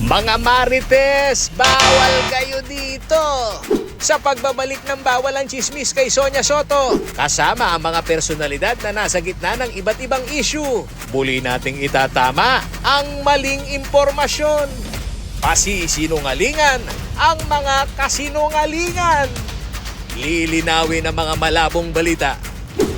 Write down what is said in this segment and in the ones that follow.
Mga Marites, bawal kayo dito! Sa pagbabalik ng Bawal ang Chismis kay Sonia Soto, kasama ang mga personalidad na nasa gitna ng iba't ibang issue. Muli nating itatama ang maling impormasyon. Pasisinungalingan ang mga kasinungalingan. Lilinawin ang mga malabong balita.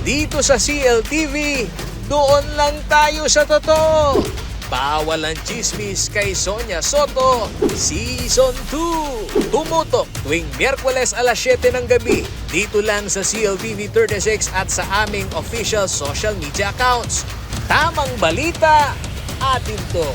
Dito sa CLTV, doon lang tayo sa totoo. Bawal ang Chismis kay Sonia Soto Season 2. Tumutok tuwing Miyerkules alas 7 ng gabi dito lang sa CLTV 36 at sa aming official social media accounts. Tamang balita, atin to.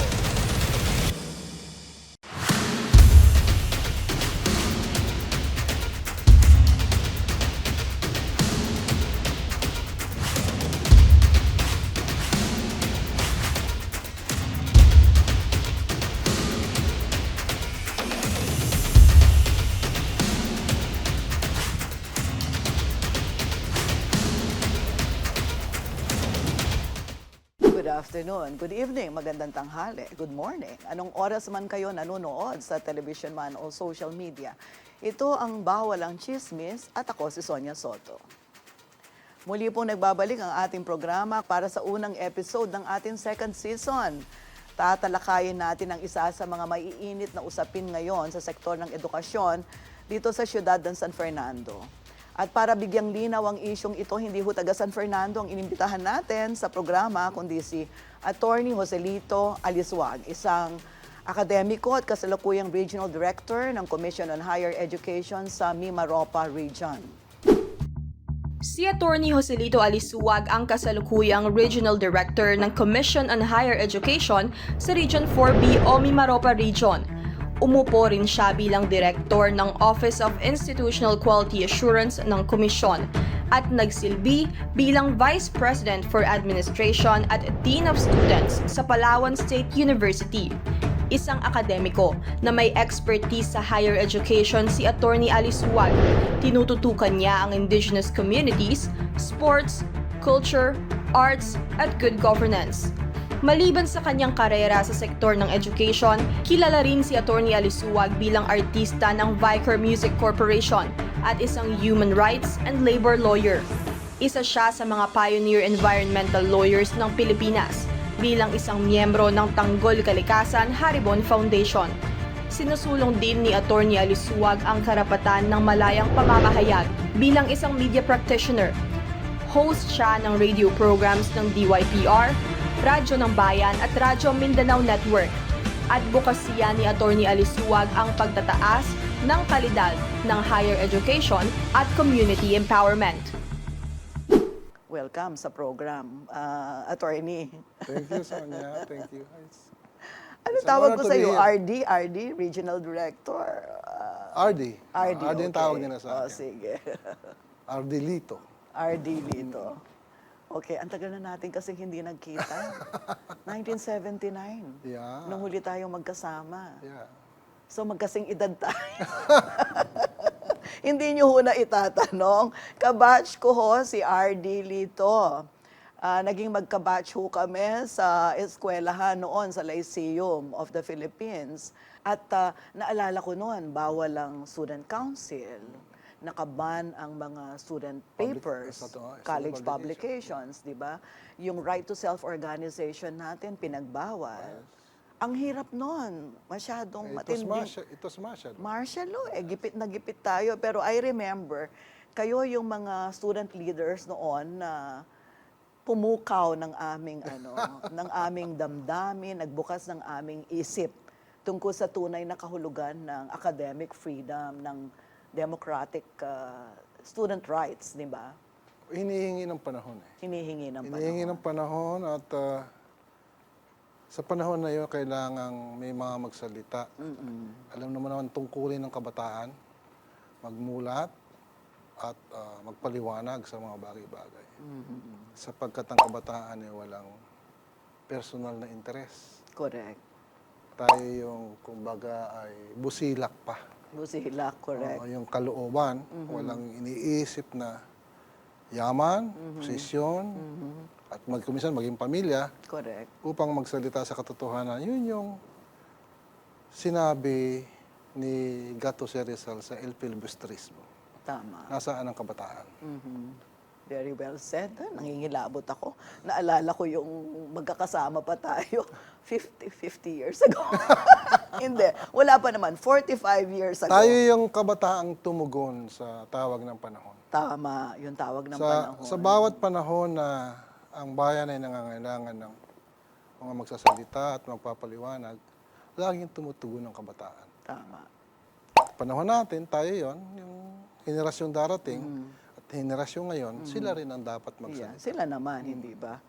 Good afternoon, good evening, magandang tanghali, good morning. Anong oras man kayo nanonood sa television man o social media, ito ang Bawal ang Chismis at ako si Sonia Soto. Muli pong nagbabalik ang ating programa para sa unang episode ng ating second season. Tatalakayin natin ang isa sa mga maiinit na usapin ngayon sa sektor ng edukasyon dito sa siyudad ng San Fernando. At para bigyang linaw ang isyong ito, hindi ho taga San Fernando ang inimbitahan natin sa programa, kundi si Attorney Joselito Aliswag, isang akademiko at kasalukuyang Regional Director ng Commission on Higher Education sa Mimaropa Region. Si Attorney Joselito Aliswag ang kasalukuyang Regional Director ng Commission on Higher Education sa Region 4B o Mimaropa Region. Umupo rin siya bilang Director ng Office of Institutional Quality Assurance ng Komisyon at nagsilbi bilang Vice President for Administration at Dean of Students sa Palawan State University. Isang akademiko na may expertise sa higher education si Attorney Aliswag. Tinututukan niya ang indigenous communities, sports, culture, arts, at good governance. Maliban sa kanyang karera sa sektor ng education, kilala rin si Attorney Aliswag bilang artista ng Vicor Music Corporation at isang human rights and labor lawyer. Isa siya sa mga pioneer environmental lawyers ng Pilipinas bilang isang miyembro ng Tanggol Kalikasan Haribon Foundation. Sinusulong din ni Attorney Aliswag ang karapatan ng malayang pamamahayag bilang isang media practitioner. Host siya ng radio programs ng DYPR, Radyo ng Bayan at Radyo Mindanao Network. Advokasya ni Attorney Aliswag ang pagtataas ng kalidad ng higher education at community empowerment. Welcome sa program, Attorney. Thank you, Sonia. Thank you. Ano It's an tawag honor ko to sa be iyo? here. RD, Regional Director? RD. RD, RD yung tawag nila Oh, sa akin. sige. RD Lito. RD dito. Okay, ang tagal na natin kasi hindi nagkita. 1979. Yeah. Nung huli tayong magkasama. Yeah. So magkasing edad tayo. Hindi nyo ho na itatanong. Kabatch ko ho si RD Lito. Naging magkabatch ho kami sa eskwelahan noon sa Lyceum of the Philippines. At naalala ko noon, bawal ang student council. Nakaban ang mga student papers, college publications, di ba? Yung right to self-organization natin, pinagbawal. Ang hirap nun. Masyadong matindi. It was martial. Martial law, gipit na gipit tayo. Pero I remember, kayo yung mga student leaders noon na pumukaw ng aming ng aming damdamin, nagbukas ng aming isip tungkol sa tunay na kahulugan ng academic freedom, ng democratic student rights, di ba? Hinihingi ng panahon eh. Hinihingi ng panahon. Hinihingi ng panahon at sa panahon na yun, kailangang may mga magsalita. Alam naman tungkulin ng kabataan, magmulat at magpaliwanag sa mga bagay-bagay. Sapagkat ang kabataan ay walang personal na interes. Correct. Tayo yung, kumbaga, ay busilak pa. Busila, correct. Yung kalooban, walang iniisip na yaman, posisyon, at magkumisan maging pamilya Correct. upang magsalita sa katotohanan. Yun yung sinabi ni Gato Rizal sa El Filibustrismo. Tama. Nasaan ang kabataan? Very well said. Nangingilabot ako. Naalala ko yung magkakasama pa tayo 50 years ago. Hindi. Wala pa naman. 45 years ago. Tayo yung kabataang tumugon sa tawag ng panahon. Tama. Yung tawag ng panahon. Sa bawat panahon na ang bayan ay nangangailangan ng mga magsasalita at magpapaliwanag, laging tumutugon ng kabataan. Tama. Panahon natin, tayo yon, yung henerasyon darating at henerasyon ngayon, sila rin ang dapat Yeah, magsalita. sila naman, hindi ba?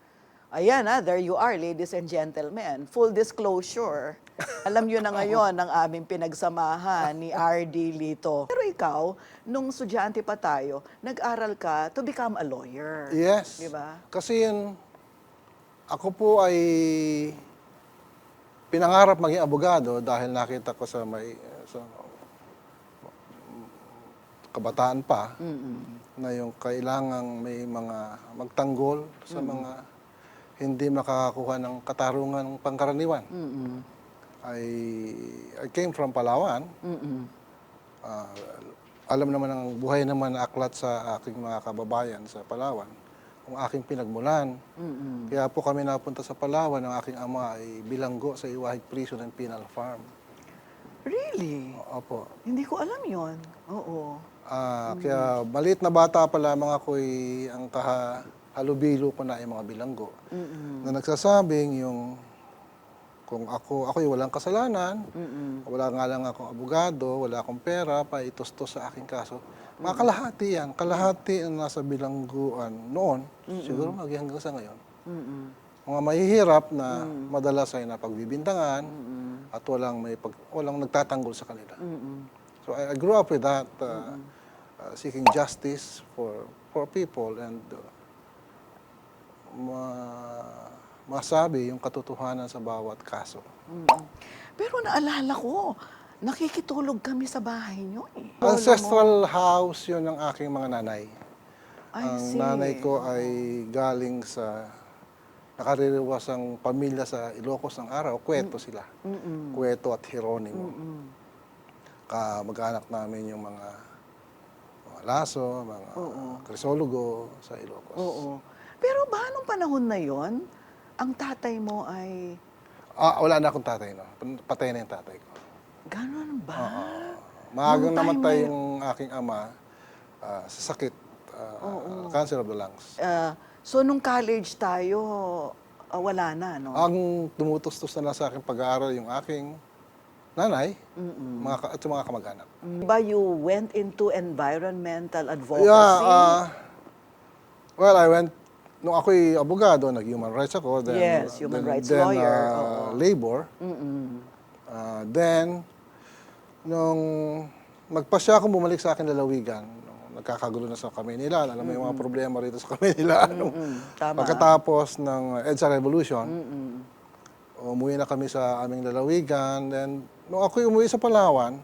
Ayan there you are, ladies and gentlemen. Full disclosure, alam nyo na ngayon ang aming pinagsamahan ni R.D. Lito. Pero ikaw, nung estudyante pa tayo, nag-aral ka to become a lawyer. Yes. Di ba? Kasi yun, ako po ay pinangarap maging abogado dahil nakita ko sa kabataan pa na yung kailangang may mga magtanggol sa mga hindi makakakuha ng katarungan pangkaraniwan. I came from Palawan. Alam naman ang buhay naman na aklat sa aking mga kababayan sa Palawan, ang aking pinagmulan. Kaya po kami napunta sa Palawan, ang aking ama ay bilanggo sa Iwahig Prison and Penal Farm. Really? Opo. Hindi ko alam yon. Oo. Kaya maliit na bata pa lamang ako'y ang halubilo ko na ay mga bilanggo. Na nagsasabing yung kung ako'y walang kasalanan, wala nga lang akong abogado, wala akong pera, pa itustos sa aking kaso. Mga kalahati yan. Kalahati na nasa bilangguan noon, siguro hanggang sa ngayon. Mga mahihirap na madalas ay napagbibintangan at walang nagtatanggol sa kanila. So I grew up with that, seeking justice for people and masabi yung katotohanan sa bawat kaso. Pero naalala ko, nakikitulog kami sa bahay nyo eh. Ancestral house yun ng aking mga nanay. I Ang see. nanay ko ay galing sa nakaririwasang pamilya sa Ilocos ng araw. Cueto sila. Cueto at Hieronimo. Kamag-anak namin yung mga Laso, mga Crisologo sa Ilocos. Oo. Pero ba nung panahon na yon, ang tatay mo ay Wala na akong tatay, no? Patay na yung tatay ko. ganon ba? Maagang Nung time namatay na yung aking ama sa sakit, cancer of the lungs. So nung college tayo, wala na, no? Ang tumutustos na lang sa aking pag-aaral yung aking nanay at yung mga kamag-anak. Ba you went into environmental advocacy? Yeah, well, I went, nung ako'y abogado, nag-human rights ako. Then, Yes, human rights lawyer, oo. Labor. Then, nung magpasya akong bumalik sa akin lalawigan, nung nagkakagulo na sa Kaminila, alam mo yung mga problema rito sa Kaminila. Tama. Pagkatapos ng EDSA Revolution, umuwi na kami sa aming lalawigan. Then, nung ako'y umuwi sa Palawan,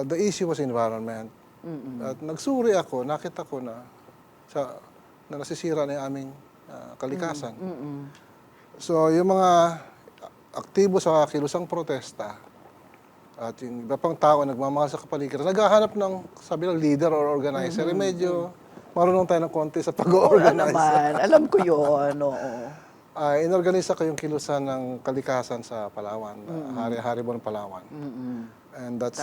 the issue was environment. At nagsuri ako, nakita ko na nasisira na yung aming kalikasan. So, yung mga aktibo sa kilusang protesta at yung iba pang tao nagmamahal sa kapaligiran, naghahanap ng, sabi lang, leader or organizer. Medyo marunong tayo ng konti sa pag-organize. naman, alam ko yun, oo. Inorganisa ko yung kilusan ng kalikasan sa Palawan, Hari-Haribon, Palawan. And that's,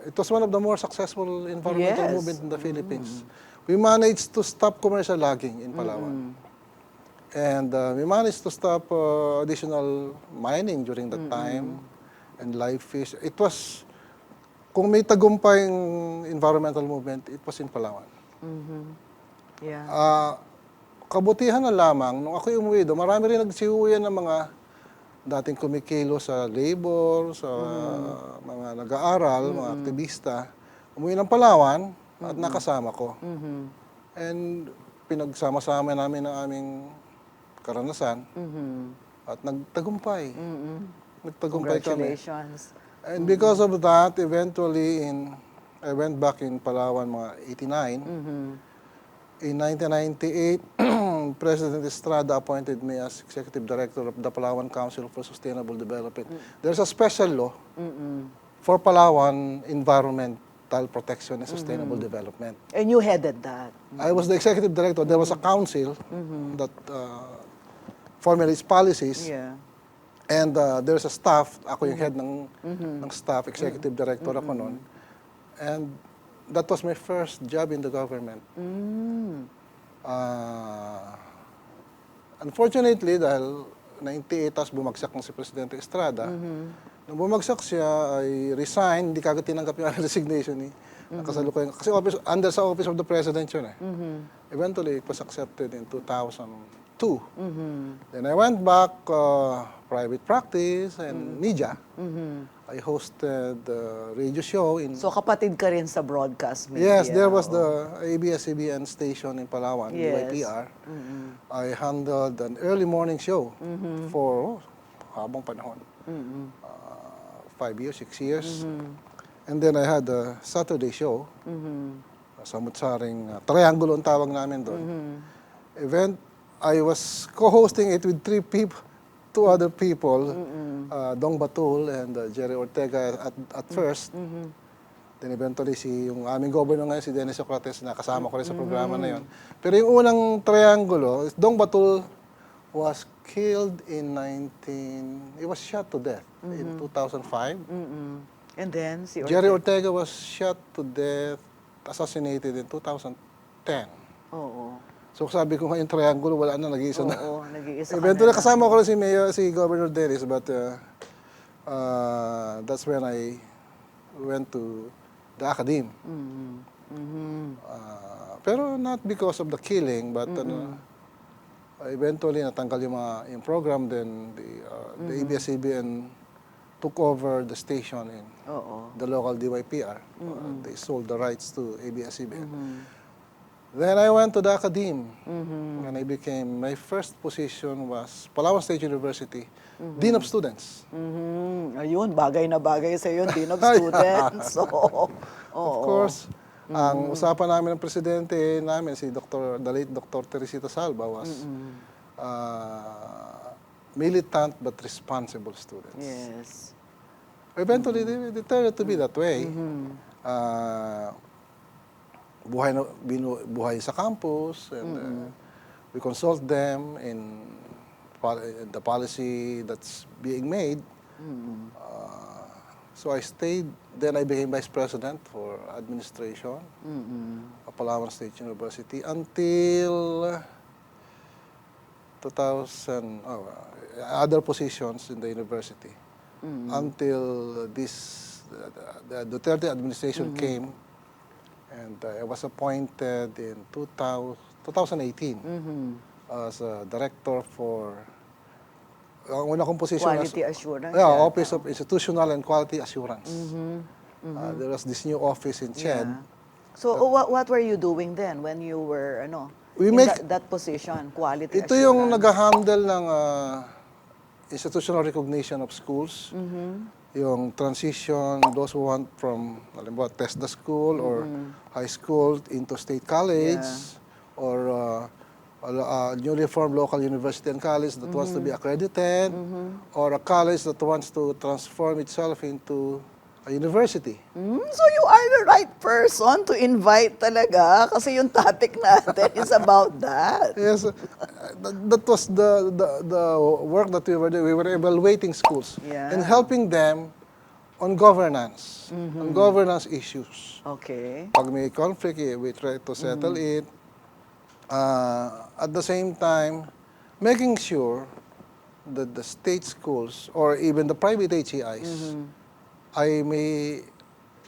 it was one of the more successful environmental Yes. movement in the Philippines. We managed to stop commercial logging in Palawan. And we managed to stop additional mining during that time and live fish. It was, kung may tagumpay yung environmental movement, it was in Palawan. Yeah. Kabutihan na lamang, nung ako'y umuwi doon, marami rin nagsiuwian ng mga dating kumikilo sa labor, sa mga nag-aaral, mga aktivista. Umuwi ng Palawan at nakasama ko. And pinagsama-sama namin ang aming karanasan at nagtagumpay. Nagtagumpay kami. Congratulations. And because of that, eventually, I went back in Palawan mga 89. In 1998, time, President Estrada appointed me as Executive Director of the Palawan Council for Sustainable Development. There's a special law for Palawan environmental protection and sustainable development. And you headed that. I was the Executive Director. There was a council that formulates policies. Yeah. And there's a staff, ako yung head ng staff, executive director ako noon. And that was my first job in the government. Unfortunately, dahil 98 tapos bumagsak na si Presidente Estrada, nung bumagsak siya, I resigned, hindi kagad tinanggap yung resignation ni kasalukuyan. Kasi under sa Office of the President yun eh. Eventually, it was accepted in 2002. Then I went back private practice and media. I hosted a radio show in... So kapatid ka rin sa broadcast media. Yes, there was the ABS-CBN station in Palawan, Yes. UIPR. I handled an early morning show for habang panahon. 5 years, 6 years. And then I had a Saturday show. Samut-saring triangulo ang tawag namin doon. Event, I was co-hosting it with two other people, Dong Batul and Jerry Ortega at first. Then eventually yung aming governor ngayon, si Dennis Socrates, na kasama ko rin sa programa na yun. Pero yung unang triangulo, Dong Batul was killed in he was shot to death in 2005. And then, si Jerry Ortega was shot to death, assassinated in 2010. Oo. So sabi ko ngayon triangulo, wala na, nag-iisa na. Oo, nag-iisa ka Eventually, na. kasama ko rin si Governor Dennis, but that's when I went to the academe. Pero not because of the killing, but eventually natanggal yung program, then the ABS-CBN took over the station in Oo. the local DYPR. They sold the rights to ABS-CBN. Then I went to the academe, and I became, my first position was Palawan State University, Dean of Students. Ayun, bagay na bagay sa yun, Dean of Students. Oo. Of course, ang usapan namin ng presidente namin, the late Dr. Teresita Salva, was militant but responsible students. Yes. Eventually, they turned out to be that way. Buhay sa campus, and we consult them in the policy that's being made. So I stayed, then I became Vice President for Administration of Palawan State University until 2000, other positions in the university. Until the Duterte administration came, and I was appointed in 2018 as a director for ang una kong position Quality assurance. yeah, Office of Institutional and Quality Assurance. There was this new office in CHED. Yeah. So what were you doing then when you were We in make- that position, quality Ito yung assurance? nag-handle ng institutional recognition of schools. Yung transition, those who want from, halimbawa, TESDA school or high school into state college, or newly formed local university and college that wants to be accredited, or a college that wants to transform itself into a university. So you are the right person to invite talaga kasi yung topic natin is about that. Yes, that was the work that we were doing. We were evaluating schools Yeah. and helping them on governance, on governance issues. Okay. Pag may conflict, we try to settle it. At the same time, making sure that the state schools or even the private HEIs ay may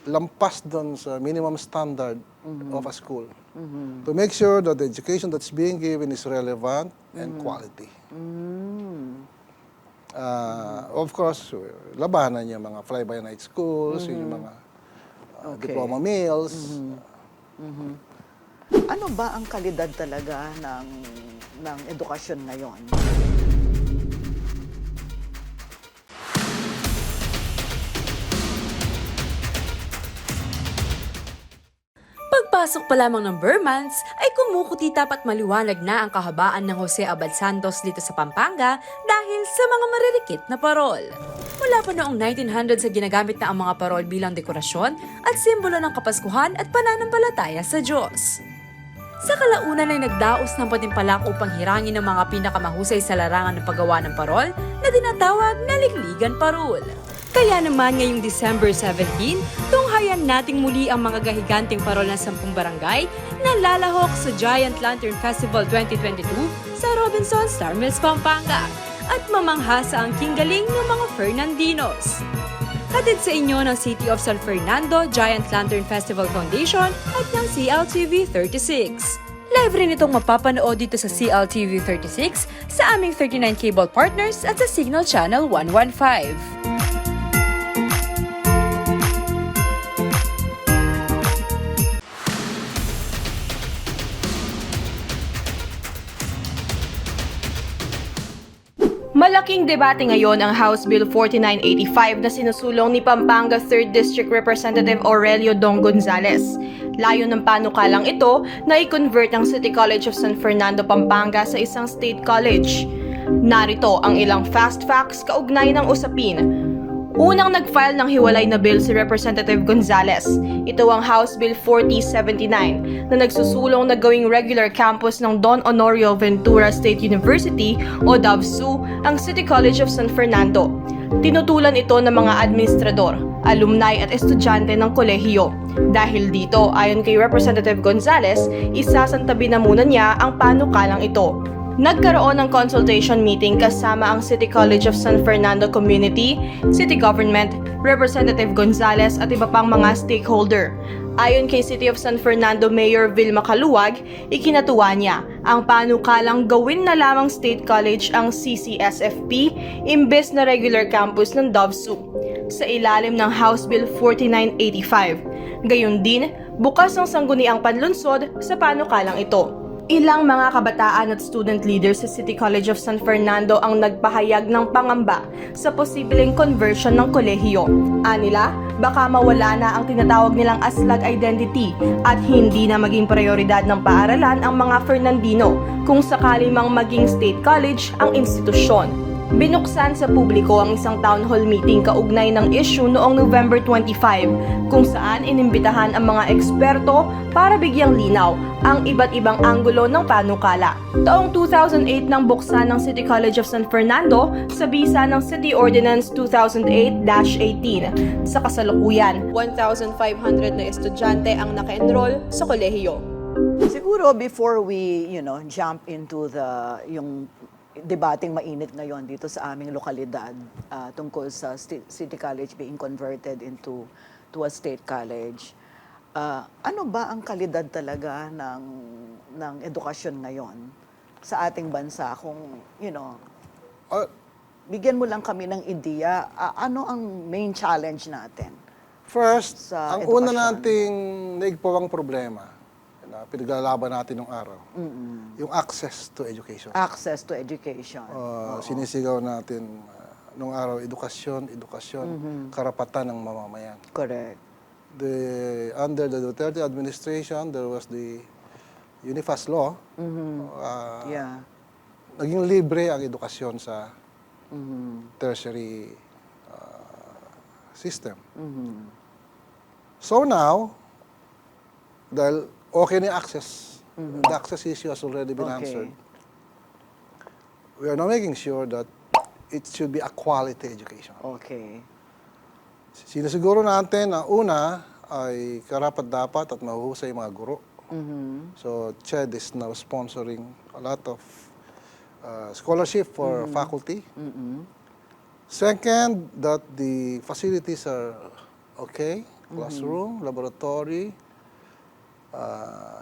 lampas doon sa minimum standard of a school. To make sure that the education that's being given is relevant and quality. Of course, labanan yung mga fly-by-night schools, yung mga Okay. diploma mills. Ano ba ang kalidad talaga ng edukasyon ngayon? Pagpasok pa lamang ng bare months ay kumukutita at maliwanag na ang kahabaan ng Jose Abad Santos dito sa Pampanga dahil sa mga maririkit na parol. Mula pa noong 1900 sa ginagamit na ang mga parol bilang dekorasyon at simbolo ng kapaskuhan at pananampalataya sa Diyos. Sa kalaunan ay nagdaos ng patimpalak upang hirangin ng mga pinakamahusay sa larangan ng paggawa ng parol na dinatawag na Ligligan Parol. Kaya naman ngayong December 17, tunghayan nating muli ang mga gahiganting parol ng 10 barangay na lalahok sa Giant Lantern Festival 2022 sa Robinson Star Mills, Pampanga at mamangha sa angking galing ng mga Fernandinos. Hatid sa inyo ng City of San Fernando Giant Lantern Festival Foundation at ng CLTV 36. Live rin itong mapapanood dito sa CLTV 36 sa aming 39 cable partners at sa Signal Channel 115. Malaking debate ngayon ang House Bill 4985 na sinusulong ni Pampanga 3rd District Representative Aurelio Dong Gonzales. Layo ng panukalang ito na i-convert ang City College of San Fernando, Pampanga sa isang state college. Narito ang ilang fast facts kaugnay ng usapin. Unang nag-file ng hiwalay na bill si Representative Gonzales. Ito ang House Bill 4079 na nagsusulong na gawing regular campus ng Don Honorio Ventura State University o DOVSU ang City College of San Fernando. Tinutulan ito ng mga administrador, alumni at estudyante ng kolehiyo. Dahil dito, ayon kay Representative Gonzales, isasantabi na muna niya ang panukalang ito. Nagkaroon ng consultation meeting kasama ang City College of San Fernando Community, City Government, Representative Gonzales at iba pang mga stakeholder. Ayon kay City of San Fernando Mayor Vilma Caluwag, ikinatuwa niya ang panukalang gawin na lamang State College ang CCSFP imbes na regular campus ng DOVSU sa ilalim ng House Bill 4985. Gayon din, bukas ang sangguniang panlunsod sa panukalang ito. Ilang mga kabataan at student leaders sa City College of San Fernando ang nagpahayag ng pangamba sa posibleng conversion ng kolehiyo. Anila, baka mawala na ang tinatawag nilang aslag identity at hindi na maging prioridad ng paaralan ang mga Fernandino kung sakali mang maging state college ang institusyon. Binuksan sa publiko ang isang town hall meeting kaugnay ng issue noong November 25 kung saan inimbitahan ang mga eksperto para bigyang linaw ang iba't ibang anggulo ng panukala. Taong 2008 nang buksan ng City College of San Fernando sa bisa ng City Ordinance 2008-18. Sa kasalukuyan, 1,500 na estudyante ang naka-enroll sa kolehiyo. Siguro before we, jump into yung debating mainit ngayon dito sa aming lokalidad tungkol sa City College being converted to a state college. Ano ba ang kalidad talaga ng edukasyon ngayon sa ating bansa kung, bigyan mo lang kami ng ideya, ano ang main challenge natin? First, Sa ang edukasyon. una nating naigpawang problema, na pinaglalaban natin nung araw, yung access to education. Access to education. Sinisigaw natin nung araw, edukasyon, karapatan ng mamamayan. Correct. Under the Duterte administration, there was the Unifas law. Yeah. Naging libre ang edukasyon sa tertiary system. So now, dahil okay na yung access, the access issue has already been answered. We are now making sure that it should be a quality education. Okay. Sinasiguro natin na una ay karapat-dapat at mahuhusay mga guro. So CHED is now sponsoring a lot of scholarship for faculty. Second, that the facilities are okay, classroom, laboratory,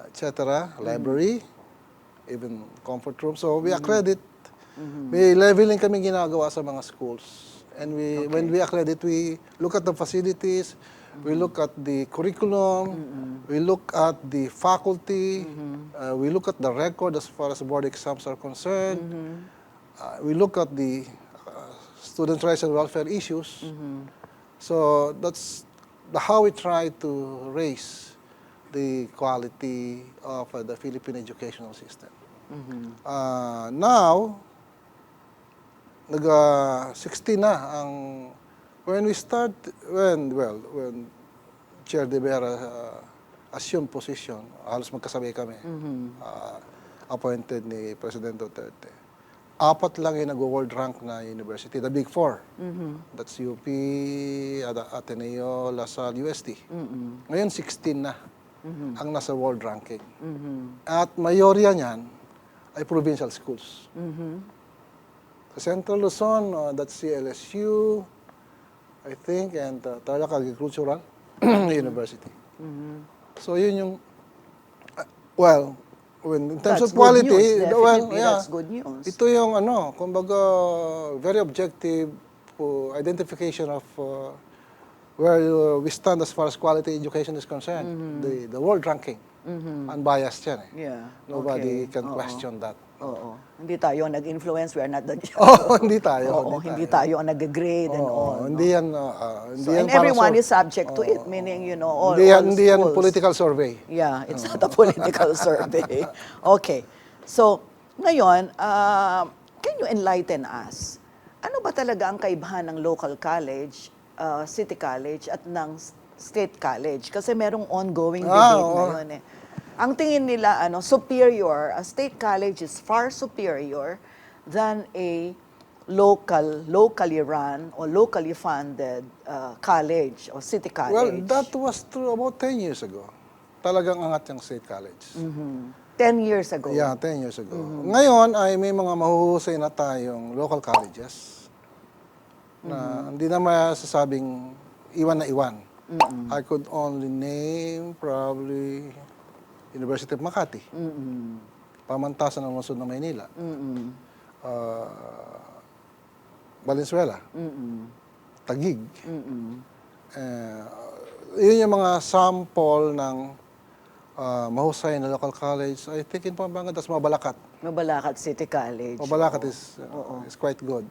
etc., library, even comfort room. So we accredit. May leveling kami ginagawa sa mga schools. And when we accredit, we look at the facilities, we look at the curriculum, we look at the faculty, we look at the record as far as board exams are concerned, we look at the student rights and welfare issues. So that's how we try to raise the quality of the Philippine educational system. Now, 16 na ang when Chair De Vera assumed position, halos magkasabay kami, appointed ni President Duterte. 4 lang yung nag-world rank na university, the Big Four. That's UP, Ateneo, LaSalle, UST. Ngayon, 16 na ang nasa world ranking. At mayorya niyan ay provincial schools. Sa Central Luzon, that's CLSU, I think, and Tarlac Agricultural University. So yun yung, in terms That's of quality, good news, definitely, that's good news. ito yung kumbaga, very objective identification of where we stand as far as quality education is concerned. The world ranking. Unbiased yan eh. Yeah. Nobody Okay. can question that. Oo. Hindi tayo nag-influence, we are not the judge. Oh, hindi tayo. Oo, hindi tayo ang nag-grade and all. no? Hindi yan, hindi So, yan and para everyone sa- is subject to it, meaning, all hindi yan schools. political survey. Yeah, it's not a political survey. Okay. So, ngayon, can you enlighten us? Ano ba talaga ang kaibahan ng local college, city college, at ng state college? Kasi merong ongoing debate oo. ngayon eh. Ang tingin nila, superior, a state college is far superior than a locally run or locally funded college or city college. Well, that was true about 10 years ago. Talagang angat yung state college. 10 years ago. Yeah, 10 years ago. Ngayon ay may mga mahuhusay na tayong local colleges na hindi na masasabing iwan na iwan. I could only name probably University of Makati, Pamantasan ng Lungsod ng Maynila, Valenzuela, Taguig. Yun yung mga sample ng mahusay na local college. I think in Pampanga, that's Mabalacat. Mabalacat City College. Mabalacat is quite good.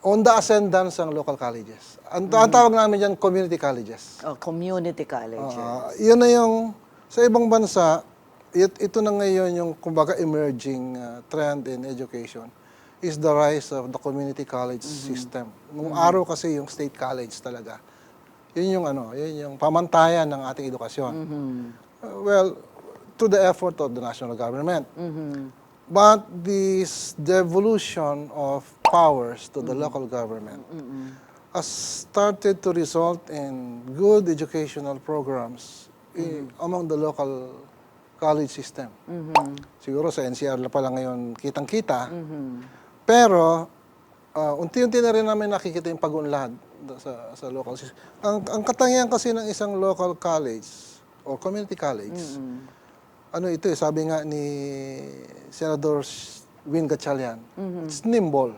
On the ascendance ang local colleges. Ang tawag namin dyan, community colleges. Community colleges. Yun na yung, sa ibang bansa, ito na ngayon yung, kumbaga, emerging trend in education is the rise of the community college system. Nung araw kasi yung state college talaga. Yun yung pamantayan ng ating edukasyon. Well, through the effort of the national government. But this devolution of powers to the local government has started to result in good educational programs among the local college system. Siguro sa NCR na pala ngayon kitang-kita. Pero unti-unti na rin namin nakikita yung pag-unlad sa local system. Ang katangian kasi ng isang local college or community college, ito sabi nga ni Senador Win Gatchalian, it's nimble.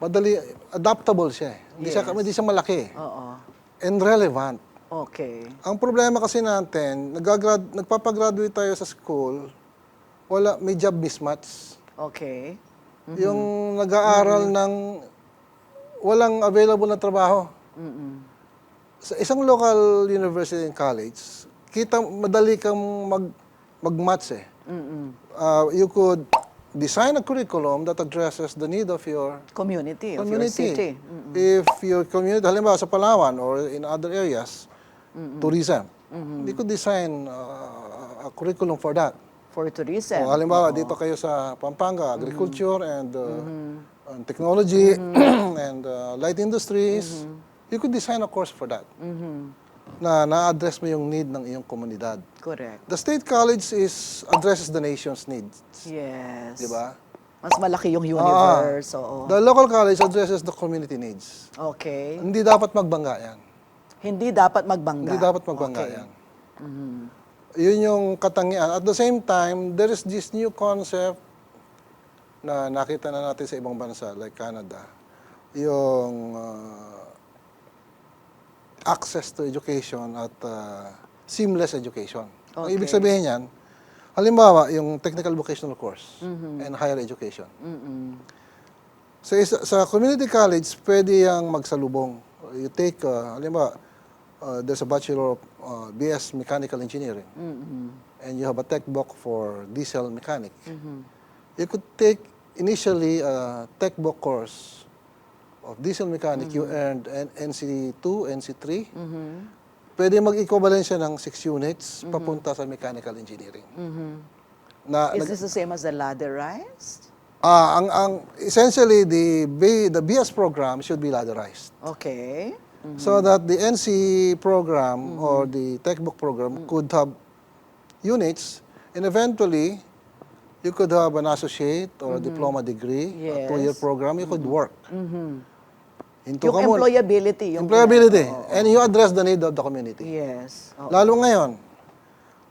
Madali, adaptable siya eh. Hindi siya malaki. And relevant. Okay. Ang problema kasi natin, nagpapagraduate tayo sa school, may job mismatch. Okay. Yung nag-aaral ng walang available na trabaho. Sa isang local university and college, madali kang mag-match eh. You could design a curriculum that addresses the need of your Community, of your city. If your community, halimbawa sa Palawan or in other areas, tourism, you could design a curriculum for that. For tourism. O, halimbawa, dito kayo sa Pampanga, agriculture and technology and light industries, you could design a course for that. Na na-address mo yung need ng iyong komunidad. Correct. The state college addresses the nation's needs. Yes. Di ba? Mas malaki yung universe. Oo. The local college addresses the community needs. Okay. Hindi dapat magbangga yan. Hindi dapat magbangga. Hindi dapat magbangga Okay. yan. Yun yung katangian. At the same time, there is this new concept na nakita na natin sa ibang bansa like Canada. Yung access to education at seamless education. Ang ibig sabihin yan, halimbawa, yung technical vocational course and higher education. Sa community college, pwede yung magsalubong. You take, halimbawa, there's a Bachelor of BS Mechanical Engineering, and you have a tech book for diesel mechanic. You could take initially a tech book course of diesel mechanic. You earned an NC2, NC3. Pwede mag-equivalent siya ng 6 units papunta sa mechanical engineering. Na, Is this the same as the ladderized? essentially the BS program should be ladderized. Okay. So that the NC program or the textbook program could have units, and eventually you could have an associate or a diploma degree, a 2-year Yes. program. You could work. Hinto Yung ka muna. employability. Yung Employability. Oo. And you address the need of the community. Yes. Oo. Lalo ngayon,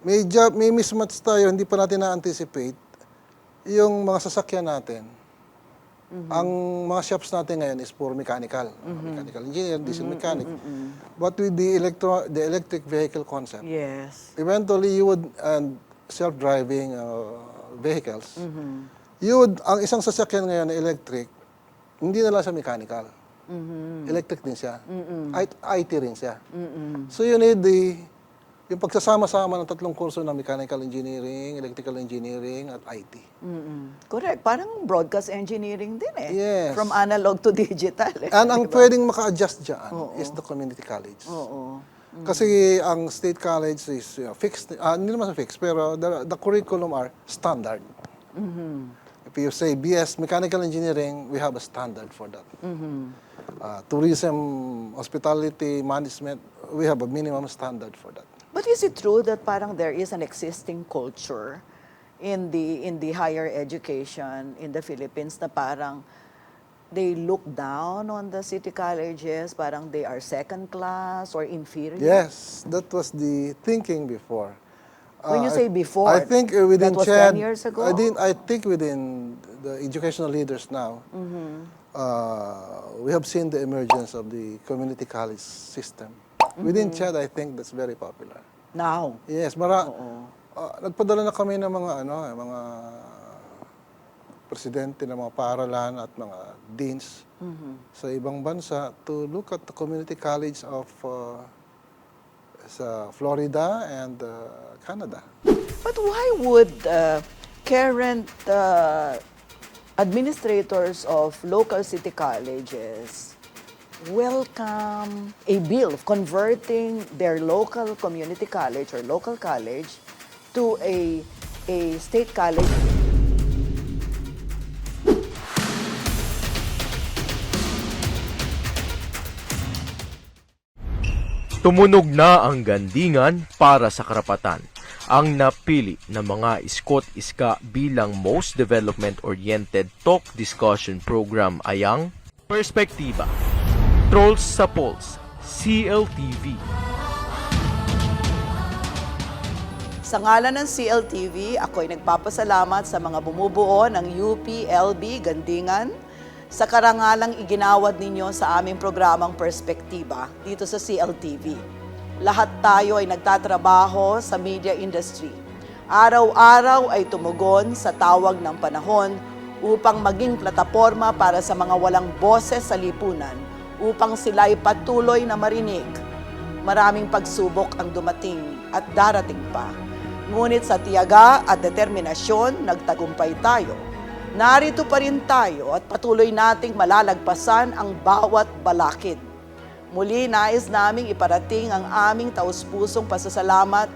may mismatch tayo, hindi pa natin na-anticipate yung mga sasakyan natin. Ang mga shops natin ngayon is puro mechanical. Mechanical engineer, diesel mechanic. But with the electric vehicle concept, Yes. eventually you would, and self-driving vehicles, ang isang sasakyan ngayon na electric, hindi na lang siya mechanical. Electric din siya. IT rin siya. So you need yung pagsasama-sama ng tatlong kurso ng mechanical engineering, electrical engineering, at IT. Correct. Parang broadcast engineering din eh. Yes. From analog to digital. Eh. And ang pwedeng maka-adjust dyan is the community college. Oo. Kasi ang state college is fixed, hindi naman sa fixed, pero the curriculum are standard. If you say BS Mechanical Engineering, we have a standard for that. Tourism, hospitality, management, we have a minimum standard for that. But is it true that parang there is an existing culture in the higher education in the Philippines na parang they look down on the city colleges, parang they are second class or inferior? Yes, that was the thinking before. When you say before, I think within that was CHED, 10 years ago? I think within the educational leaders now, we have seen the emergence of the community college system. Within CHED, I think that's very popular. Now? Yes, nagpadala na kami ng mga presidente ng mga paaralan at mga deans sa ibang bansa to look at the community college of sa Florida and Canada. But why would current administrators of local city colleges welcome a bill converting their local community college or local college to a state college? Tumunog na ang gandingan para sa karapatan. Ang napili ng mga iskot-iska bilang most development-oriented talk discussion program ay ang Perspektiba, Trolls sa Pulse, CLTV. Sa ngalan ng CLTV, ako'y nagpapasalamat sa mga bumubuo ng UP-LB Gandingan sa karangalang iginawad ninyo sa aming programang Perspektiba dito sa CLTV. Lahat tayo ay nagtatrabaho sa media industry. Araw-araw ay tumugon sa tawag ng panahon upang maging plataporma para sa mga walang boses sa lipunan upang sila'y patuloy na marinig. Maraming pagsubok ang dumating at darating pa. Ngunit sa tiyaga at determinasyon, nagtagumpay tayo. Narito pa rin tayo at patuloy nating malalagpasan ang bawat balakid. Muli nais naming iparating ang aming taus-pusong pasasalamat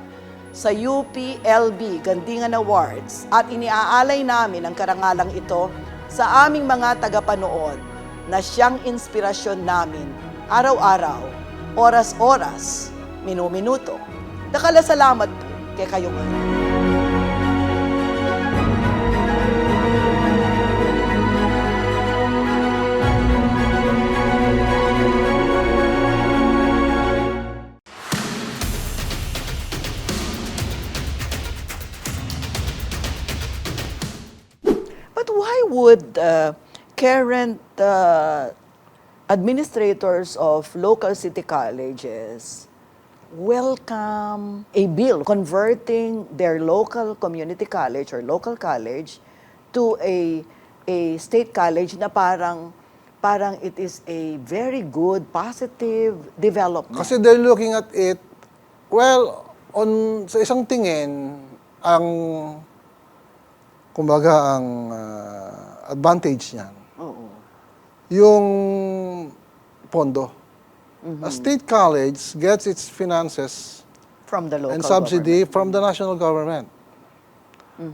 sa UP-LB Gandingan Awards at iniaalay namin ang karangalang ito sa aming mga tagapanood na siyang inspirasyon namin araw-araw, oras-oras, minu-minuto. Nakalasalamat po kay kayo ngayon. But why would current administrators of local city colleges welcome a bill converting their local community college or local college to a state college na parang parang it is a very good, positive development. Kasi they're looking at it, well, sa isang tingin, kumbaga, ang advantage niyan, Oo. yung pondo. A state college gets its finances From the local and subsidy government. from the national government.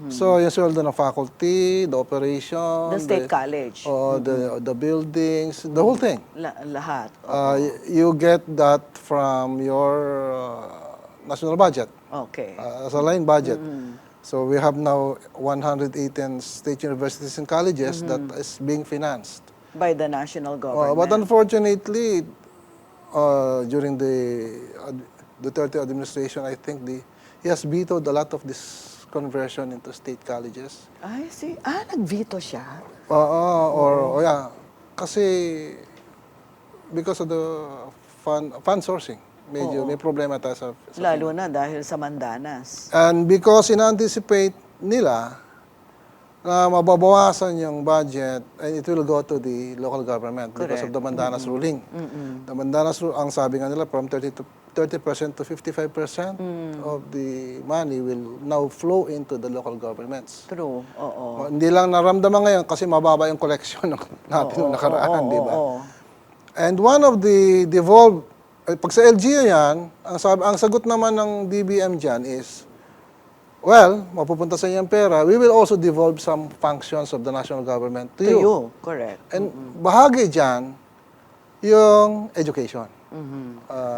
So, yung sweldo ng faculty, the operation, The state college. the buildings, the whole thing. Lahat. You get that from your national budget, Okay. as a line budget. So, we have now 118 state universities and colleges that is being financed. By the national government. But unfortunately, during the Duterte administration, I think he has vetoed a lot of this conversion into state colleges. I see. Nag-veto siya. Yeah. Kasi, because of the fund sourcing, medyo may problema tayo sa Lalo na dahil sa Mandanas. And because in-anticipate nila na mababawasan yung budget and it will go to the local government because of the Mandanas ruling. The Mandanas ruling, ang sabi nga nila, from 30% to 55% of the money will now flow into the local governments. True. Oo. Hindi lang naramdaman ngayon kasi mababa yung collection natin noong nakaraan, di ba? Oo. And one of the devolved, pag sa LGU yan, ang sagot naman ng DBM dyan is, well, mapupunta sa iyong pera, we will also devolve some functions of the national government to To you. you. Correct. And bahagi dyan, yung education.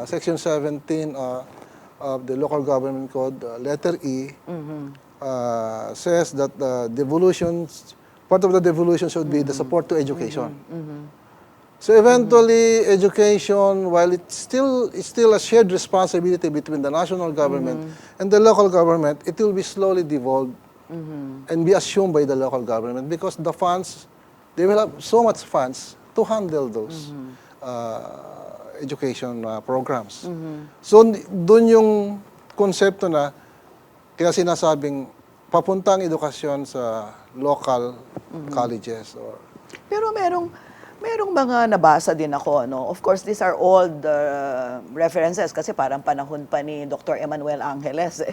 Section 17 of the local government code, letter E, says that part of the devolution should be the support to education. So eventually, education, while it's still a shared responsibility between the national government and the local government, it will be slowly devolved and be assumed by the local government because the funds, they will have so much funds to handle those education programs. So doon yung konsepto na kaya sinasabing papuntang edukasyon sa local colleges or Pero merong mga nabasa din ako, no? Of course, these are old references kasi parang panahon pa ni Dr. Emmanuel Angeles.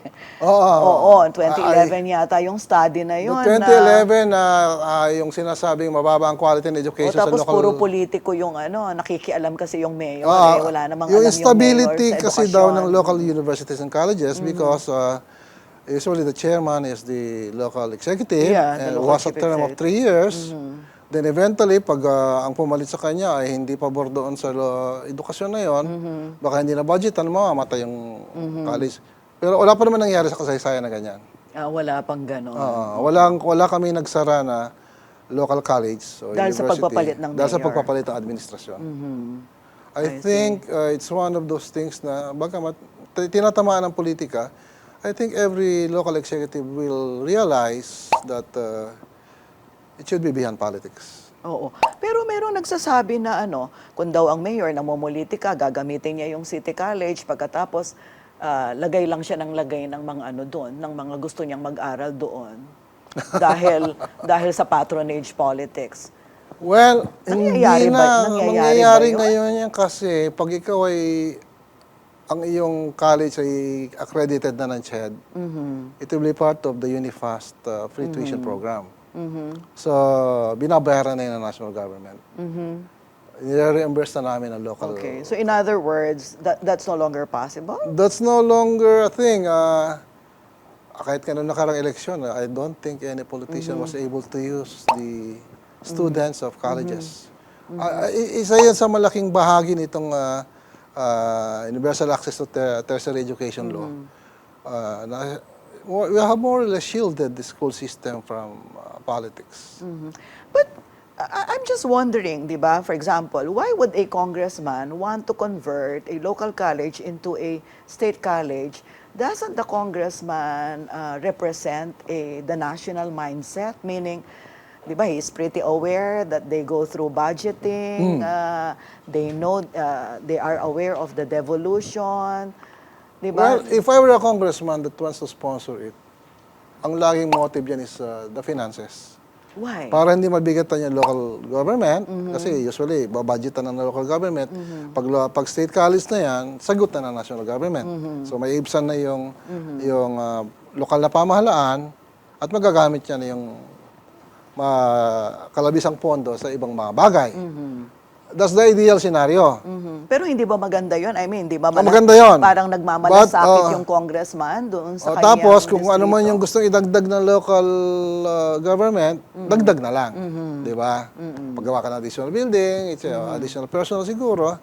Oo, 2011 yata yung study na yun. 2011 yung sinasabing mababa ang quality in education sa tapos local. puro politiko yung nakikialam kasi yung mayor. Wala namang yung alam instability yung mayor sa kasi daw ng edukasyon. local universities and colleges because usually the chairman is the local executive Yeah, the and local was a chief term of 3 years. Then eventually, pag ang pumalit sa kanya ay hindi pabor doon sa edukasyon na yon, baka hindi na budgetan, mamamatay yung college. Pero wala pa naman nangyari sa kasaysayan na ganyan. Wala pang gano'n. Wala kami nagsara na local college o Dahil sa university. pagpapalit ng Dahil sa mayor. pagpapalit ng administrasyon. I think it's one of those things na bagamat tinatamaan ng politika, I think every local executive will realize that it should be beyond politics. Oo. Pero merong nagsasabi na kung daw ang mayor namumulitika, gagamitin niya yung city college, pagkatapos lagay lang siya ng lagay ng mga doon, ng mga gusto niyang mag-aral doon. dahil sa patronage politics. Well, hindi Nangyayari ba- na. nangyayari Mangyayari ba yun? ngayon yan kasi pag ikaw ay ang iyong college ay accredited na ng CHED, it will be part of the UniFast free tuition program. So, binabayaran na yun ng national government. Nire-reimburse na namin ang local. Okay. So in other words, that's no longer possible? That's no longer a thing. Kahit kanong nakarang eleksyon, I don't think any politician was able to use the students of colleges. Isa yan sa malaking bahagi nitong universal access to tertiary education law. We have more or less shielded the school system from politics. But I'm just wondering, di ba, for example, why would a congressman want to convert a local college into a state college? Doesn't the congressman represent the national mindset? Meaning, di ba, he's pretty aware that they go through budgeting, they know, they are aware of the devolution, di ba? Well, if I were a congressman that wants to sponsor it, ang laging motive yan is the finances. Why? Para hindi mabigatan yung local government, kasi usually, babudgetan ng local government. Pag state college na yan, sagot na ng national government. So may ibsan na yung lokal na pamahalaan at magagamit niya na yung kalabisang pondo sa ibang mga bagay. That's the ideal scenario. Pero hindi ba maganda yun? I mean, di ba Maganda yun. parang nagmamalasakit But, yung congressman doon sa kanyang Tapos, kung ano man distrito? yung gustong idagdag ng local government, dagdag na lang. Di ba? Paggawa ka ng additional building, it's additional personnel siguro.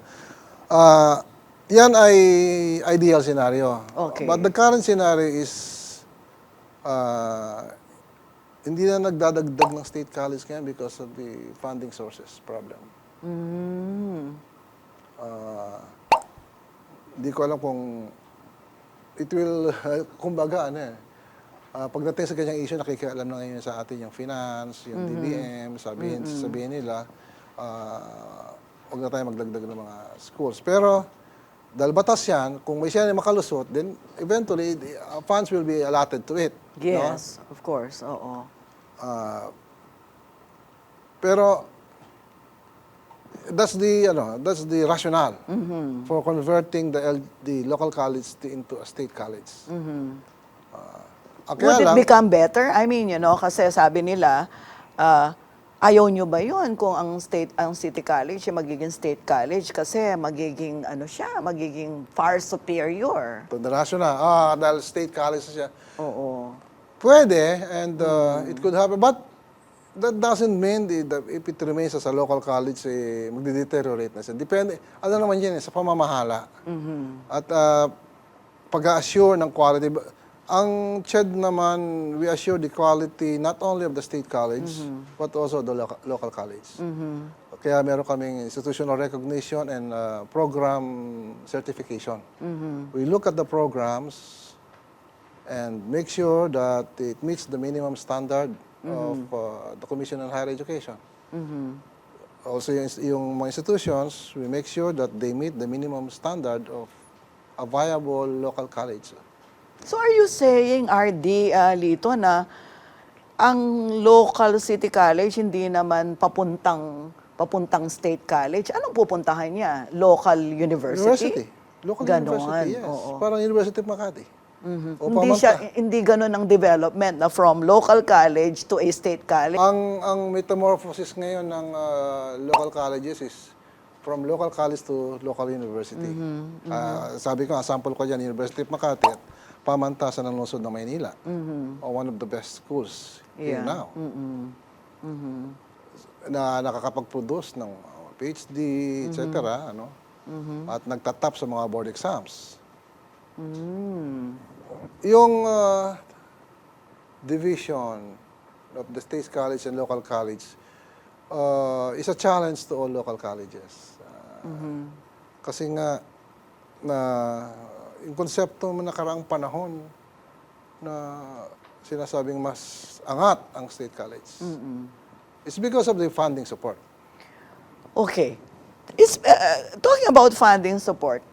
Yan ay ideal scenario. Okay. But the current scenario is hindi na nagdadagdag ng state college ngayon because of the funding sources problem. Hindi ko alam kung it will, kumbaga, pagdating sa ganyang issue, nakikialam na ngayon sa atin yung finance, yung DBM, sabihin nila, huwag na tayo magdagdag ng mga schools. Pero, dahil batas yan, kung may siya na makalusot, then eventually, funds will be allotted to it. Yes, of course. Oo. Pero, that's the rationale for converting the local college into a state college. Would it become better? I mean, kasi sabi nila, ayaw nyo ba yun kung ang city college ay magiging state college kasi magiging, magiging far superior. To the rationale, dahil state college na siya. Oo. Pwede, and it could happen, but that doesn't mean that if it remains as a local college, magde-deteriorate na siya. Depende, naman yan, sa pamamahala. At pag-assure ng quality. Ang CHED naman, we assure the quality not only of the state college, but also the local college. Kaya meron kaming institutional recognition and program certification. We look at the programs and make sure that it meets the minimum standard of the Commission on Higher Education. Also, yung mga institutions, we make sure that they meet the minimum standard of a viable local college. So are you saying, RD Lito, na ang local city college hindi naman papuntang state college? Anong pupuntahan niya? Local university? Local Ganon, university, yes. oo. Parang University of Makati. O Hindi ganun ang development na from local college to a state college. Ang metamorphosis ngayon ng local colleges is from local college to local university. Sabi ko, sample ko dyan, University of Makati at pamantasan ng lungsod ng Maynila. One of the best schools here now. Na nakakapag-produce ng PhD, etc. At nagtatap sa mga board exams. Yung division of the state college and local college is a challenge to all local colleges. Kasi nga, yung konsepto mo nakaraang panahon na sinasabing mas angat ang state college. It's because of the funding support. Okay. Talking about funding support,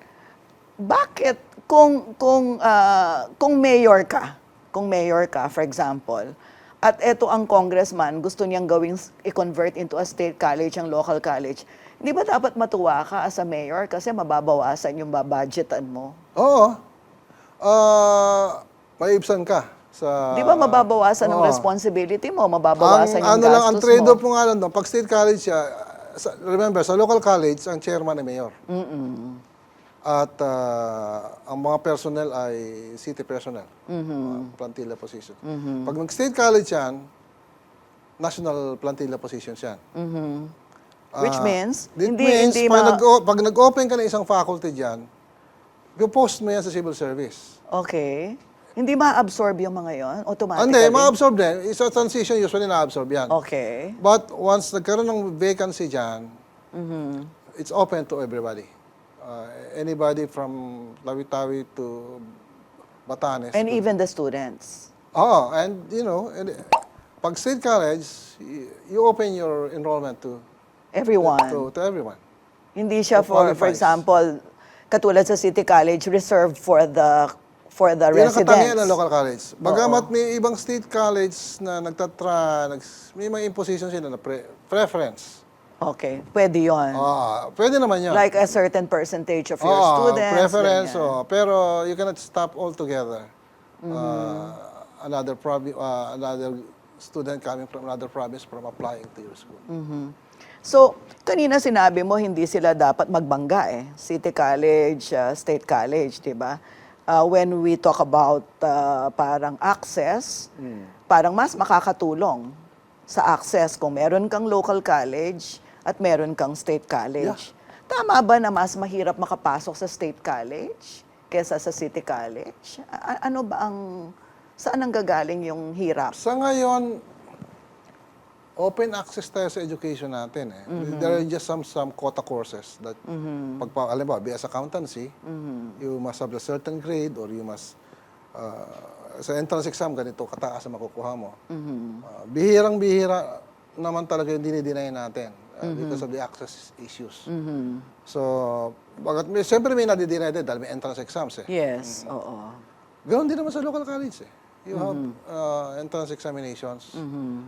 bakit kung mayor ka, for example, at eto ang congressman, gusto niyang i-convert into a state college ang local college, hindi ba dapat matuwa ka as a mayor kasi mababawasan yung babudgetan mo? Oo. Maibsan ka sa... Di ba mababawasan ang responsibility mo? Mababawasan yung gastos ang trade-off mo? mo nga lang doon, pag state college siya, remember, sa local college, ang chairman ay mayor. At ang mga personnel ay city personnel, plantilla position. Pag mag-state college yan, national plantilla positions yan. Which means, pag nag-open ka ng isang faculty dyan, post mo yan sa civil service. Okay. Hindi ma-absorb yung mga yon automatically? Hindi, ma-absorb din. Sa transition, usually na-absorb yan. Okay. But once nagkaroon ng vacancy dyan, it's open to everybody. Anybody from Tawi-Tawi to Batanes. And even the students? And pag state college, you open your enrollment to Everyone? To everyone. Hindi siya Who qualifies. for example, katulad sa City College, reserved for the for the Yun ang katangian residents. ng local college. Bagamat may ibang state college na may mga imposition sila na preference. Okay, pwede yon. Pwede naman yun. Like a certain percentage of your students. Preference, ganyan. pero you cannot stop altogether. Mm-hmm. Another student coming from another province from applying to your school. So, kanina sinabi mo, hindi sila dapat magbangga eh. City College, State College, di ba? When we talk about parang access, parang mas makakatulong sa access kung meron kang local college at meron kang state college. Tama ba na mas mahirap makapasok sa state college kesa sa city college? Ano ba saan ang gagaling yung hirap? Sa ngayon, open access tayo sa education natin. There are just some quota courses that, alam ba, BS Accountancy, you must have a certain grade or you must, sa entrance exam, ganito kataas ang makukuha mo. Bihirang-bihira naman talaga yung dinideny natin because of the access issues. So, siyempre may nadideny din dahil may entrance exams eh. Yes, oo. Ganoon din naman sa local college eh. You have entrance examinations.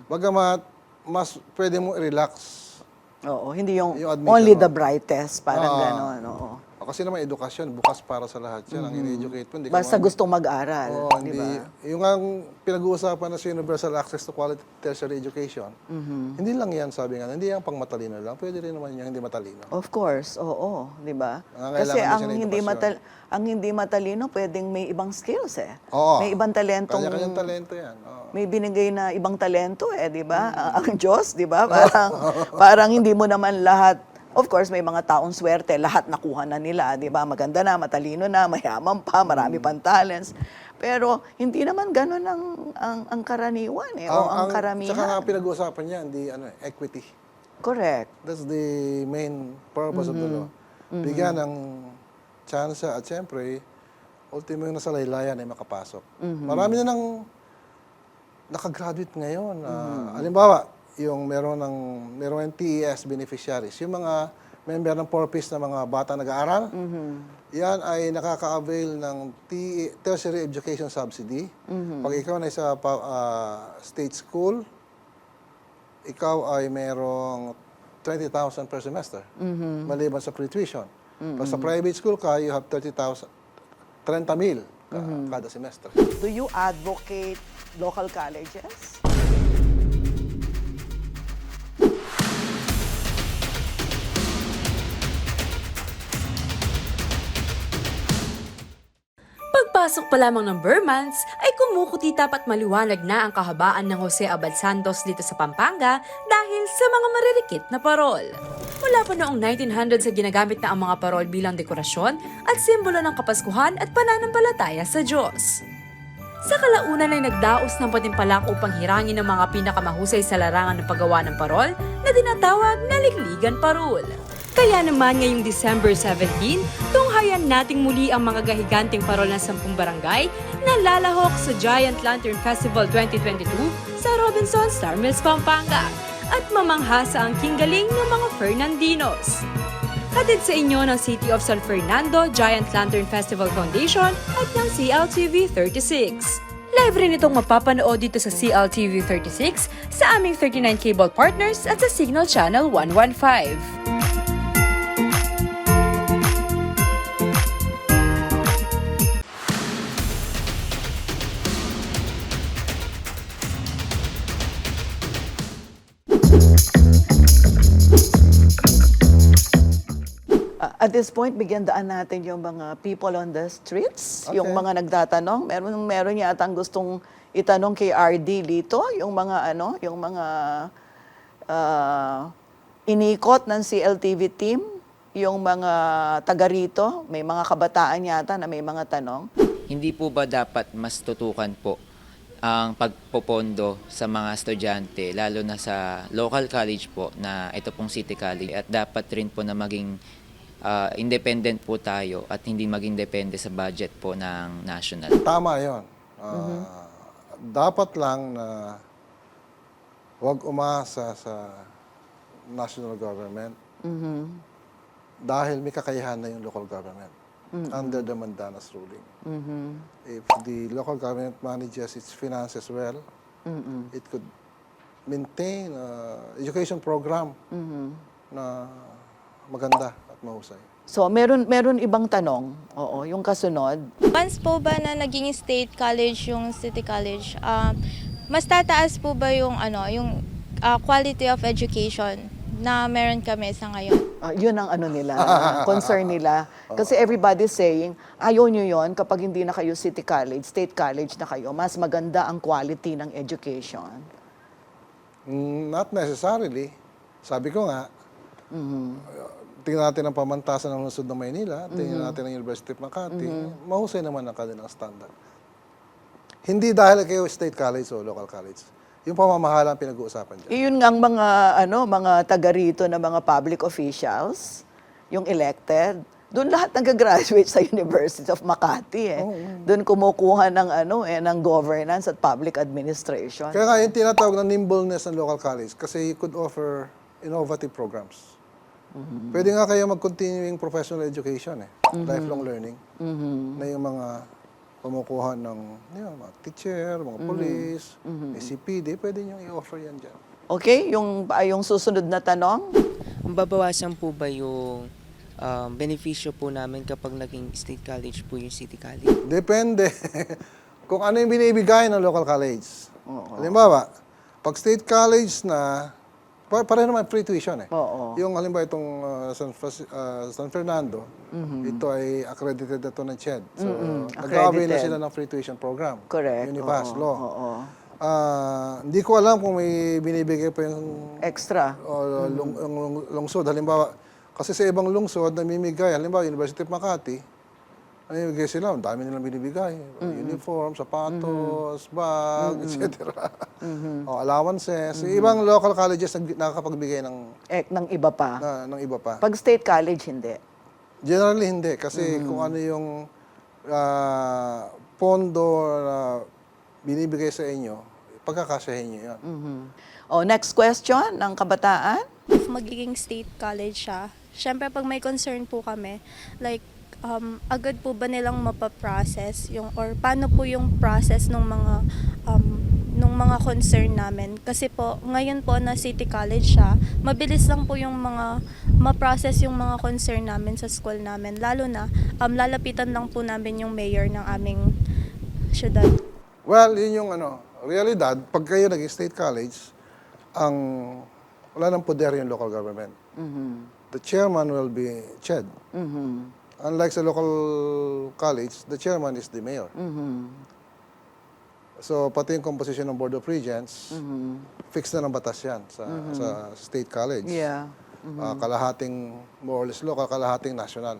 Bagamat, mas pwede mo i-relax. Oo, hindi yung Yung admission, only the brightest, parang gano'n, oo. Kasi naman edukasyon, bukas para sa lahat yan. Ang in-educate mo, hindi ka Basta gustong mag-aral, di hindi. ba? Yung ang pinag-uusapan na sa Universal Access to Quality Tertiary Education, hindi lang yan, sabi nga, hindi yan pang matalino lang. Pwede rin naman yung hindi matalino. Of course, oo, di ba? Nangangailangan Kasi din ang siya ng hindi edukasyon. ang hindi matalino pwedeng may ibang skills eh. Oo. May ibang talentong Kanya-kanyang talento yan. Oo. may binigay na ibang talento eh, di ba? Ang Diyos, di ba? Parang hindi mo naman lahat. Of course, may mga taong swerte, lahat nakuha na nila, di ba? Maganda na, matalino na, mayaman pa, marami pang talents. Pero hindi naman gano'n ang karaniwan eh, o ang karamihan. Tsaka nga pinag-uusapan niya, equity. Correct. That's the main purpose of the law. Bigyan ng chance at siyempre, ultimo yung nasa laylayan ay makapasok. Marami na nang nakagraduate ngayon. Halimbawa, yung meron ng TES beneficiaries, yung mga member ng purpose na mga bata nag-aaral, yan ay nakaka-avail ng tertiary education subsidy. Pag ikaw na sa state school, ikaw ay merong 20,000 per semester, maliban sa pre-tuition. Pag sa private school ka, you have 30,000 kada semester. Do you advocate local colleges? Pagpasok pa lamang ng Burmans ay kumukutita at maliwanag na ang kahabaan ng Jose Abad Santos dito sa Pampanga dahil sa mga maririkit na parol. Mula pa noong 1900 sa ginagamit na ang mga parol bilang dekorasyon at simbolo ng kapaskuhan at pananampalataya sa Diyos. Sa kalaunan ay nagdaos ng patimpalak upang hirangin ng mga pinakamahusay sa larangan ng paggawa ng parol na dinatawag na Likligan Parol. Kaya naman ngayong December 17, tunghayan nating muli ang mga gahiganting parol ng 10 barangay na lalahok sa Giant Lantern Festival 2022 sa Robinson Star Mills, Pampanga at mamangha sa angking galing ng mga Fernandinos. Hatid sa inyo ng City of San Fernando Giant Lantern Festival Foundation at ng CLTV 36. Live rin itong mapapanood dito sa CLTV 36 sa aming 39 cable partners at sa Signal Channel 115. At this point, bigyan daan natin yung mga people on the streets, Okay. yung mga nagtatanong. Meron yatang gustong itanong kay RD Lito, yung mga inikot ng CLTV team, yung mga taga rito, may mga kabataan yata na may mga tanong. Hindi po ba dapat mas tutukan po ang pagpopondo sa mga estudyante, lalo na sa local college po na ito pong City College, at dapat rin po na maging independent po tayo at hindi maging depende sa budget po ng national. Tama yon. Dapat lang na huwag umasa sa national government dahil may kakayahan na yung local government. under the Mandanas ruling. If the local government manages its finances well, it could maintain education program na maganda at mahusay. So, meron ibang tanong. Oo, yung kasunod. Once po ba na naging state college yung city college, mas tataas po ba yung quality of education na meron kami sa ngayon? Yun ang ano nila, concern nila. Kasi everybody's saying, ayaw nyo yun kapag hindi na kayo city college, state college na kayo, mas maganda ang quality ng education. Not necessarily. Sabi ko nga, tingnan natin ang pamantasan ng lungsod ng Maynila, tingnan natin ang University of Makati, mahusay naman ang kanilang standard. Hindi dahil kayo state college o local college. Yung pamamahala ang pinag-uusapan dyan. Iyon nga ang mga taga rito na mga public officials, yung elected, doon lahat nag-graduate sa University of Makati Doon kumukuha ng governance at public administration. Kaya nga yung tinatawag na nimbleness ng local college kasi you could offer innovative programs. Pwede nga kayo mag-continuing professional education lifelong learning, na yung mga kumukuha ng mga teacher, mga police, CPD, pwede nyo i-offer yan dyan. Okay, yung susunod na tanong. Babawasan po ba yung benepisyo po namin kapag naging state college po yung city college? Depende kung ano yung binibigay ng local college. Halimbawa, pag state college na, pareho naman free tuition Oo. Yung halimbawa itong San Fernando, ito ay accredited na ito ng CHED. So, nag-avail na sila ng free tuition program. Correct. Unipass Oo. law. Oo. Hindi ko alam kung may binibigay pa yung Extra. yung lungsod. Halimbawa, kasi sa ibang lungsod, namimigay. Halimbawa, University of Makati, namimigay sila. Ang dami nilang binibigay. Uniform, sapatos, bag, etc. O, allowances. Ibang local colleges nakakapagbigay ng Ng iba pa. ng iba pa. Pag state college, hindi. Generally, hindi. Kasi kung ano yung pondo na binibigay sa inyo, pagkakasyahin nyo yan. Next question ng kabataan. If magiging state college siya, syempre pag may concern po kami, like, agad po ba nilang mapaprocess or paano po yung process ng mga concern namin? Kasi po, ngayon po na city college siya, mabilis lang po yung mga ma-process yung mga concern namin sa school namin. Lalo na, lalapitan lang po namin yung mayor ng aming syudad. Well, yun yung realidad. Pag kayo naging state college, wala nang poder yung local government. The chairman will be CHED. Unlike sa local college, the chairman is the mayor. So, pati yung composition ng Board of Regents, fixed na ng batas yan sa state college. Yeah. Kalahating more or less local, kalahating national.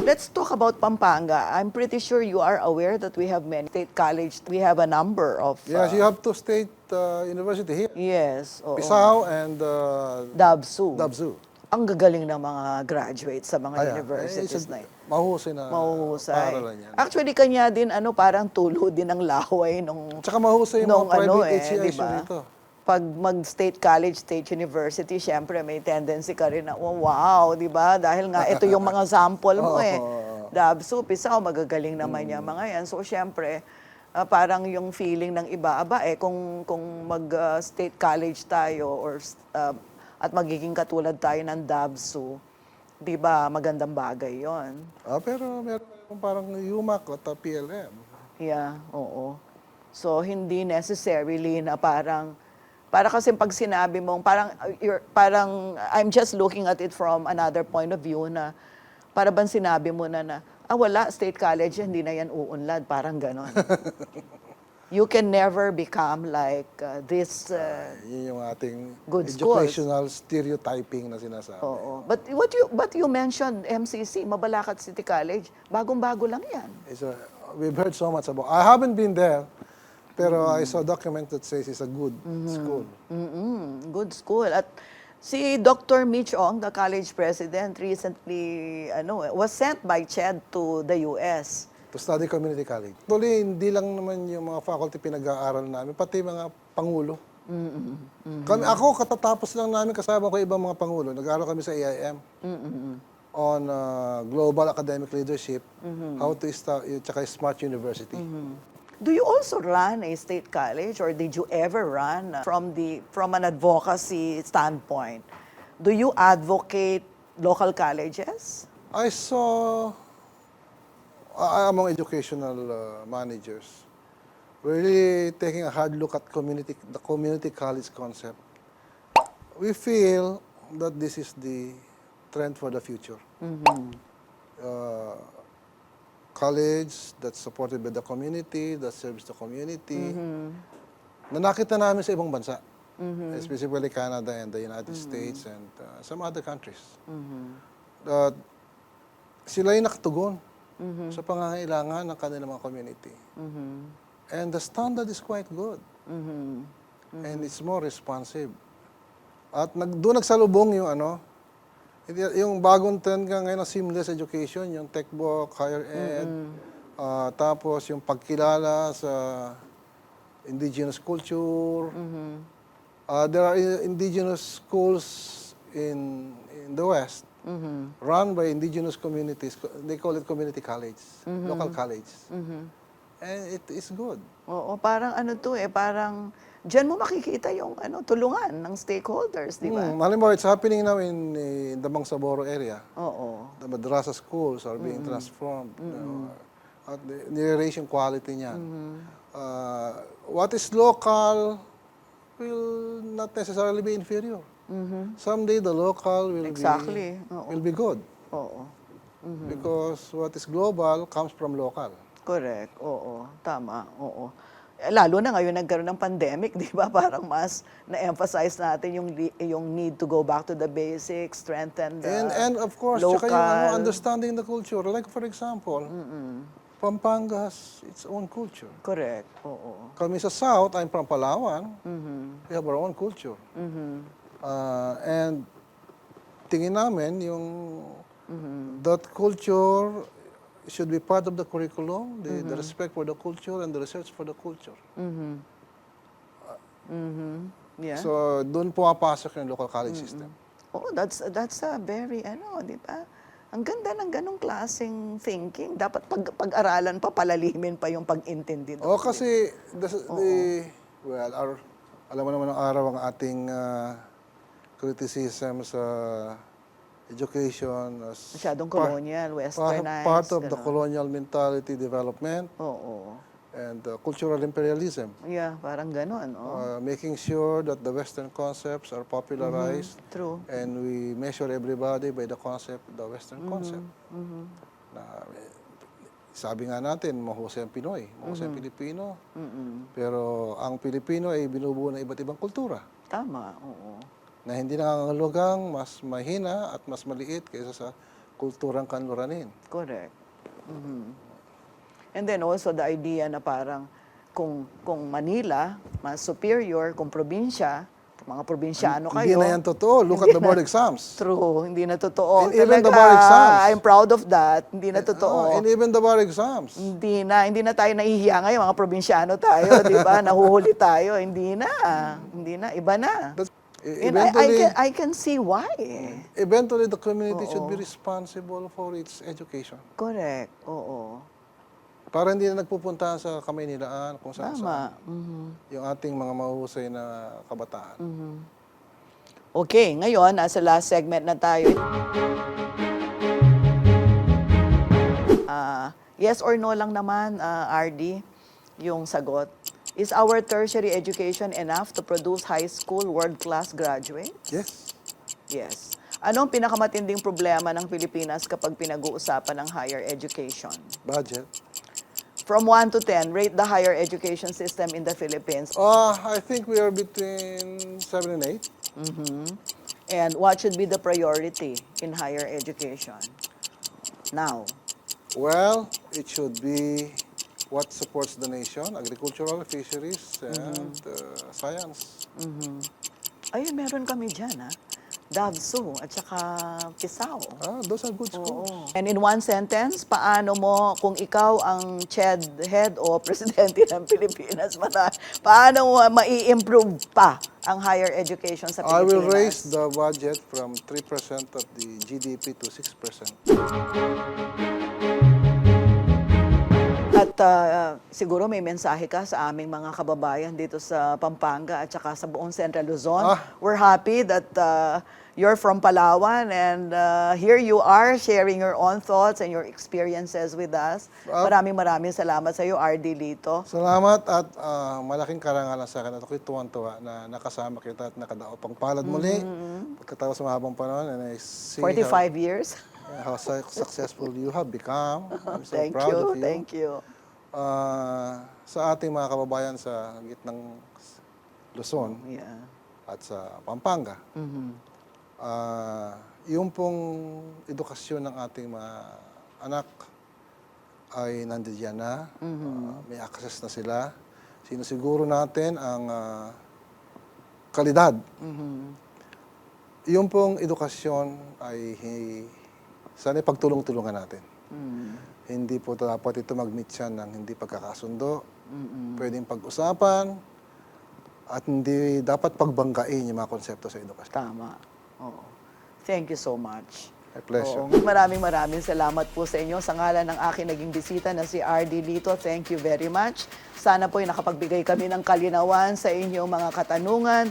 Let's talk about Pampanga. I'm pretty sure you are aware that we have many state college. We have a number of... Yes, you have two state university here. Yes. Oo. Pisao and Dabsu. Dabsu. Ang gagaling ng mga graduates sa mga Ayan. universities na yun. Mahusay na Mahusay. paaralan yan. Actually, kanya din, parang tulo din ng laway nung... Tsaka mahusay yung mga private HCIs diba? dito. Pag mag-state college, state university, syempre may tendency ka rin na, oh, wow, di ba? Dahil nga, ito yung mga sample mo Dabsu, Pisao, magagaling naman yung mga yan. So, syempre, parang yung feeling ng iba, kung mag-state college tayo at magiging katulad tayo ng Dabsu, di ba, magandang bagay yon. Pero meron parang UMAC at PLM. Yeah, oo. So, hindi necessarily na para kasi pag sinabi mong parang I'm just looking at it from another point of view na para bang sinabi mo na wala state college hindi na yan uunlad, parang ganon. You can never become like this Yun yung ating good schools. educational stereotyping na sinasabi. Oo. But you mentioned MCC, Mabalacat City College. Bagong-bago lang yan. We've heard so much about. I haven't been there, pero I saw a document that says it's a good school. Good school. At si Dr. Mitch Ong, the college president, recently was sent by CHED to the US. To study community college. Actually, hindi lang naman yung mga faculty pinag-aaral namin, pati mga pangulo. Ako, katatapos lang namin kasama ko ibang mga pangulo. Nag-aaral kami sa AIM on global academic leadership, how to tsaka smart university. Do you also run a state college or did you ever run from an advocacy standpoint? Do you advocate local colleges? I saw among educational managers, we're really taking a hard look at the community college concept. We feel that this is the trend for the future. College that's supported by the community, that serves the community. Na nakita namin sa ibang bansa, specifically Canada and the United States and some other countries. That sila yung nakatugon sa pangangailangan ng kanilang mga community. And the standard is quite good. And it's more responsive. At doon nagsalubong yung yung bagong trend nga ngayon ng seamless education, yung textbook, higher ed, tapos yung pagkilala sa indigenous culture. There are indigenous schools in the West run by indigenous communities. They call it community college, local college. And it is good. Oo, parang parang diyan mo makikita yung tulungan ng stakeholders, di ba? Halimbawa, it's happening now in the Bangsamoro area. Oo. The madrasa schools are being transformed. At the narration quality niyan. What is local will not necessarily be inferior. Someday the local will be good. Oo. Because what is global comes from local. Correct. Oo. Tama. Oo. Lalo na ngayon nagkaroon ng pandemic, di ba? Parang mas na-emphasize natin yung need to go back to the basics, strengthen the And of course, local. tsaka yung understanding the culture. Like for example, Pampanga has its own culture. Correct. Oo. Kami sa South, I'm from Palawan, we have our own culture. And tingin namin yung that culture should be part of the curriculum, the respect for the culture and the research for the culture. Yeah. So, doon pumapasok yung local college system. Oh, that's a very di ba? Ang ganda ng ganong klaseng thinking. Dapat pag-aralan pa, palalimin pa yung pag-intindi. Kasi alam mo naman ng araw ang ating criticism sa education as Masyadong colonial, westernized. part of the ganon. colonial mentality development Oo. and cultural imperialism. Yeah, parang ganon. Oh. Making sure that the Western concepts are popularized True. and we measure everybody by the concept, the Western concept. Na, sabi nga natin, mahusay ang Pinoy, mahusay ang Pilipino. Pero ang Pilipino ay binubuo ng iba't ibang kultura Tama, oo. na hindi nangangahulugang mas mahina at mas maliit kaysa sa kulturang kanluranin. Correct. And then also the idea na parang kung Manila, mas superior, kung probinsya, mga probinsyano kayo. Hindi na yan totoo. Look at the board exams. True, hindi na totoo. And even the Talaga, bar exams. I'm proud of that. Hindi na totoo. And even the bar exams. Hindi na tayo nahihiya ngayon, mga probinsyano tayo, di ba? Nahuhuli tayo. Hindi na, iba na. And I can see why. Eventually, the community should be responsible for its education. Correct, oo. Para hindi na nagpupunta sa Kamaynilaan, kung saan Tama. yung ating mga mahuhusay na kabataan. Okay, ngayon, nasa last segment na tayo. Yes or no lang naman, RD, yung sagot. Is our tertiary education enough to produce high school world-class graduates? Yes. Yes. Anong pinakamatinding problema ng Pilipinas kapag pinag-uusapan ng higher education? Budget. From 1 to 10, rate the higher education system in the Philippines. I think we are between 7 and 8. And what should be the priority in higher education? Now. Well, it should be what supports the nation, agricultural, fisheries, and science. Ay, meron kami dyan, ha? Davsu at saka Pisao. Those are good schools. Oo. And in one sentence, paano mo, kung ikaw ang head o presidente ng Pilipinas, paano mo mai-improve pa ang higher education sa I Pilipinas? will raise the budget from 3% of the GDP to 6%. At siguro may mensahe ka sa aming mga kababayan dito sa Pampanga at saka sa buong Central Luzon. We're happy that you're from Palawan and here you are sharing your own thoughts and your experiences with us. Maraming salamat sa iyo, RD Lito. Salamat at malaking karangalan sa akin at ako'y tuwan-tuwa na nakasama kita at nakadaos pang palad muli. Pagkatapos sa mahabang panahon and I see 45 years. how successful you have become. I'm so Thank proud you, of you. thank you. Sa ating mga kababayan sa gitnang Luzon Yeah. at sa Pampanga, yung pong edukasyon ng ating mga anak ay nandiyan na, may access na sila. Sinusiguro natin ang kalidad. Yung pong edukasyon ay sana pagtulong-tulungan natin. Hindi po dapat ito mag-meet siya ng hindi pagkakasundo. Pwedeng pag-usapan at hindi dapat pagbanggain yung mga konsepto sa edukasyon. Tama. Oo. Thank you so much. My pleasure. Oo. Maraming salamat po sa inyo. Sa ngalan ng aking naging bisita na si RD Lito, thank you very much. Sana po ay nakapagbigay kami ng kalinawan sa inyong mga katanungan.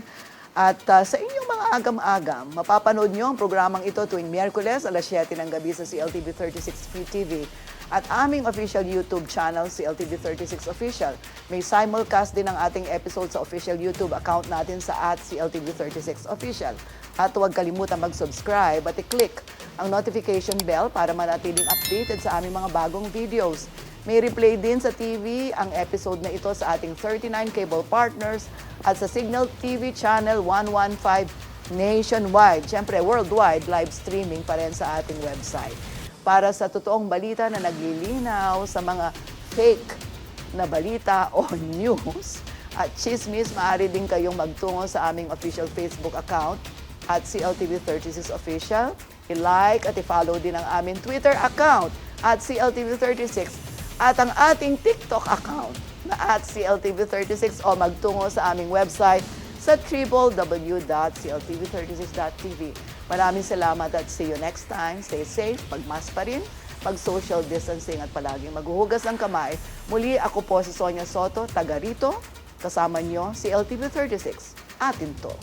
At sa inyong mga agam-agam, mapapanood nyo ang programang ito tuwing Miyerkules alas 7 ng gabi sa CLTV 36 PTV at aming official YouTube channel, CLTV 36 Official. May simulcast din ang ating episode sa official YouTube account natin sa @CLTV 36 Official. At huwag kalimutan mag-subscribe at i-click ang notification bell para manatiling updated sa aming mga bagong videos. May replay din sa TV ang episode na ito sa ating 39 cable partners at sa Signal TV Channel 115 nationwide. Siyempre, worldwide live streaming pa rin sa ating website. Para sa totoong balita na naglilinaw sa mga fake na balita o news at chismis, maaari din kayong magtungo sa aming official Facebook account at CLTV 36 Official. I-like at i-follow din ang aming Twitter account at CLTV 36 at ang ating TikTok account na @CLTV36 o magtungo sa aming website sa www.cltv36.tv. Maraming salamat at see you next time. Stay safe, magmask pa rin, mag-social distancing at palaging maghuhugas ng kamay. Muli, ako po si Sonia Soto, taga rito. Kasama nyo, CLTV36. Atin to.